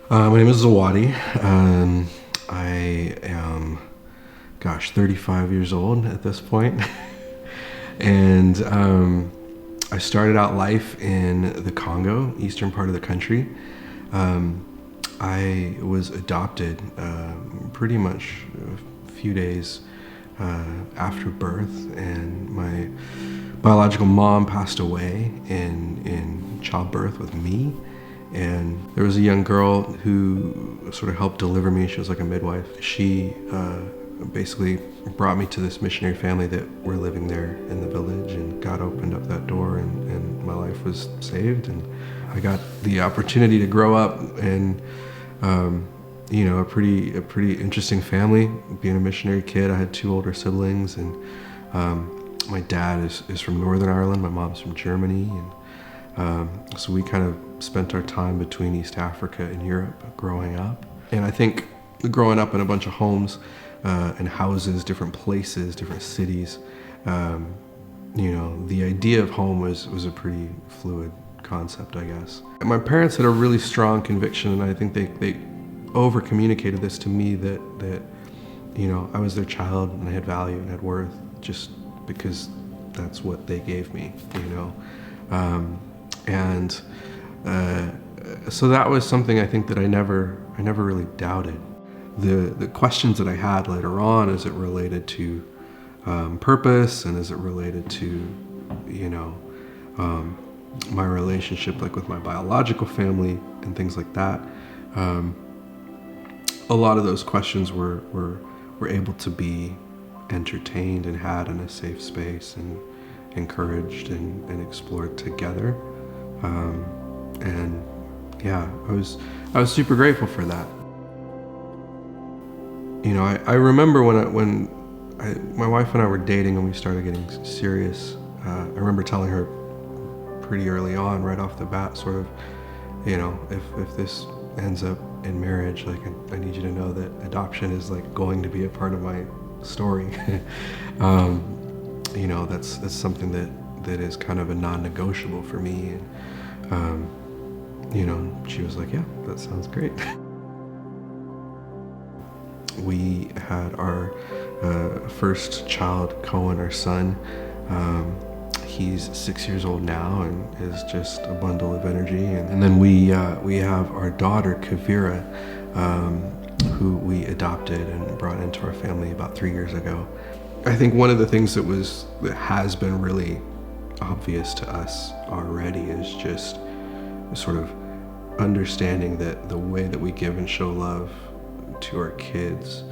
My name is Zawadi. I am, 35 years old at this point. And I started out life in the Congo, eastern part of the country. I was adopted pretty much a few days after birth, and my biological mom passed away in childbirth with me. And there was a young girl who sort of helped deliver me. She was like a midwife. She basically brought me to this missionary family that were living there in the village, and God opened up that door, and my life was saved. And I got the opportunity to grow up in a pretty interesting family. Being a missionary kid, I had two older siblings, and my dad is from Northern Ireland. My mom's from Germany, and so we kind of spent our time between East Africa and Europe growing up. And I think growing up in a bunch of homes and houses, different places, different cities, the idea of home was a pretty fluid concept, I guess. And my parents had a really strong conviction, and I think they over-communicated this to me, that I was their child and I had value and had worth just because that's what they gave me, and so that was something I think that I never really doubted. The questions that I had later on, as it related to purpose, and as it related to my relationship like with my biological family and things like that, a lot of those questions were able to be entertained and had in a safe space and encouraged and explored together. And yeah, I was super grateful for that. I remember when my wife and I were dating and we started getting serious. I remember telling her pretty early on, right off the bat, sort of, if this ends up in marriage, like I need you to know that adoption is like going to be a part of my story. That's something that is kind of a non-negotiable for me. And she was like, yeah, that sounds great. We had our first child, Cohen, our son. He's 6 years old now and is just a bundle of energy. And then we have our daughter, Kavira, who we adopted and brought into our family about 3 years ago. I think one of the things that has been really obvious to us already is just sort of understanding that the way that we give and show love to our kids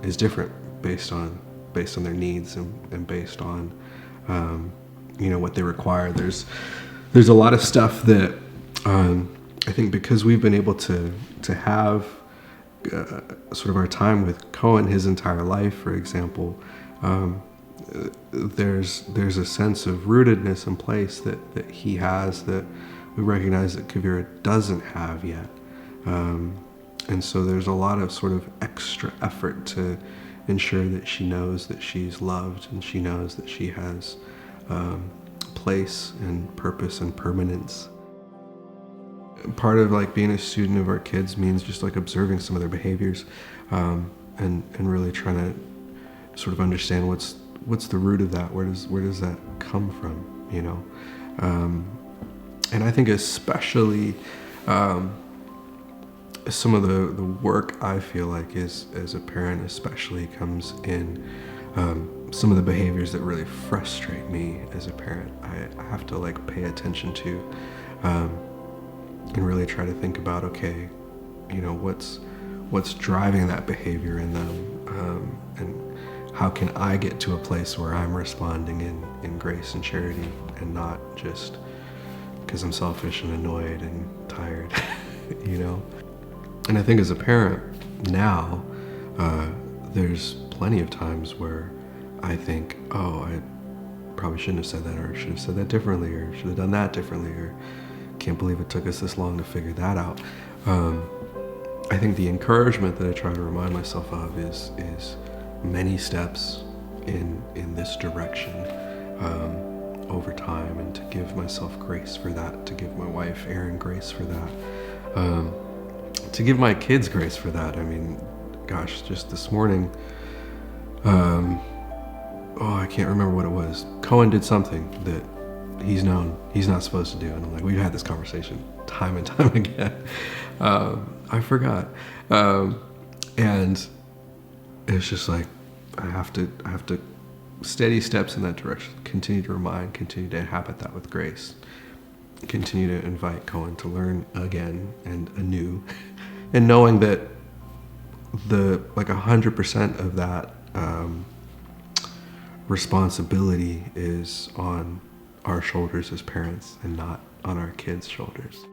is different based on their needs and based on what they require. There's a lot of stuff that I think, because we've been able to have sort of our time with Cohen his entire life, for example, there's a sense of rootedness in place that he has that we recognize that Kavira doesn't have yet. And so there's a lot of sort of extra effort to ensure that she knows that she's loved, and she knows that she has place and purpose and permanence. Part of like being a student of our kids means just like observing some of their behaviors, and really trying to sort of understand what's the root of that. Where does that come from? And I think especially some of the work I feel like is, as a parent especially, comes in some of the behaviors that really frustrate me as a parent. I have to like pay attention to and really try to think about, okay, what's driving that behavior in them, and how can I get to a place where I'm responding in grace and charity, and not just because I'm selfish and annoyed and tired. And I think as a parent now, there's plenty of times where I think, oh, I probably shouldn't have said that, or should have said that differently, or should have done that differently, or can't believe it took us this long to figure that out. I think the encouragement that I try to remind myself of is many steps in this direction over time, and to give myself grace for that, to give my wife Erin grace for that. to give my kids grace for that. I mean, gosh, just this morning, I can't remember what it was. Cohen did something that he's known he's not supposed to do, and I'm like, we've had this conversation time and time again. I forgot, and it's just like I have to steady steps in that direction. Continue to remind, continue to inhabit that with grace. Continue to invite Cohen to learn again and anew, and knowing that 100% of that responsibility is on our shoulders as parents and not on our kids' shoulders.